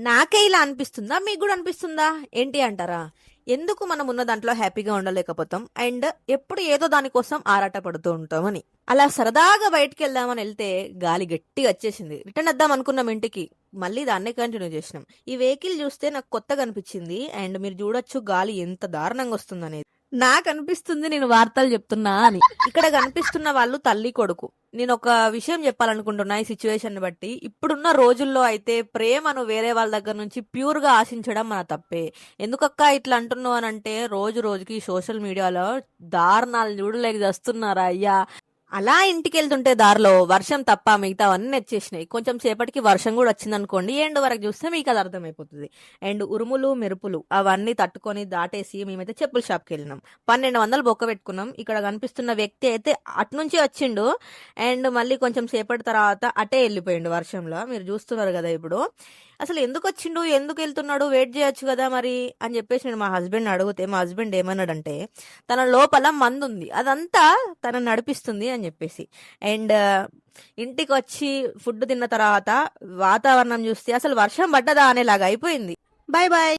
నాకే ఇలా అనిపిస్తుందా? మీకు కూడా అనిపిస్తుందా? ఏంటి అంటారా? ఎందుకు మనం ఉన్న దాంట్లో హ్యాపీగా ఉండలేకపోతాం? అండ్ ఎప్పుడు ఏదో దానికోసం ఆరాటపడుతూ ఉంటామని. అలా సరదాగా బయటికెళ్దామని ఎళ్తే గాలి గట్టిగా వచ్చేసింది. రిటర్న్ వద్దాం అనుకున్నాం ఇంటికి. మళ్ళీ దాన్నే కంటిన్యూ చేసినాం. ఈ వెహికల్ చూస్తే నాకు కొత్తగా అనిపించింది. అండ్ మీరు చూడొచ్చు గాలి ఎంత దారుణంగా వస్తుందనేది. నాకనిపిస్తుంది నేను వార్తలు చెప్తున్నా అని. ఇక్కడ కనిపిస్తున్న వాళ్ళు తల్లి కొడుకు. నేను ఒక విషయం చెప్పాలనుకుంటున్నా ఈ సిచ్యువేషన్ బట్టి. ఇప్పుడున్న రోజుల్లో అయితే ప్రేమను వేరే వాళ్ళ దగ్గర నుంచి ప్యూర్ గా ఆశించడం మన తప్పే. ఎందుకక్క ఇట్లా అంటున్నావు అని అంటే రోజు రోజుకి సోషల్ మీడియాలో దారుణాలు చూడలేక చేస్తున్నారా అయ్యా. అలా ఇంటికి వెళ్తుంటే దారిలో వర్షం తప్ప మిగతావన్నీ వచ్చేసినాయి. కొంచెం సేపటికి వర్షం కూడా వచ్చిందనుకోండి, ఎండ్ వరకు చూస్తే మీకు అది అర్థమైపోతుంది. అండ్ ఉరుములు మెరుపులు అవన్నీ తట్టుకొని దాటేసి మేమైతే చెప్పుల షాప్కి వెళ్ళినాం. 1200 బొక్క పెట్టుకున్నాం. ఇక్కడ కనిపిస్తున్న వ్యక్తి అయితే అటునుంచి వచ్చిండు. అండ్ మళ్ళీ కొంచెం సేపటి తర్వాత అటే వెళ్ళిపోయిండు వర్షంలో. మీరు చూస్తున్నారు కదా ఇప్పుడు. అసలు ఎందుకు వచ్చిండు, ఎందుకు వెళ్తున్నాడు, వెయిట్ చేయొచ్చు కదా మరి అని చెప్పేసి నేను మా హస్బెండ్ అడిగితే మా హస్బెండ్ ఏమన్నాడంటే తన లోపల మందు ఉంది, అదంతా తన నడిపిస్తుంది అని చెప్పేసి. అండ్ ఇంటికి వచ్చి ఫుడ్ తిన్న తర్వాత వాతావరణం చూస్తే అసలు వర్షం పడ్డదా అనేలాగా అయిపోయింది. Bye bye.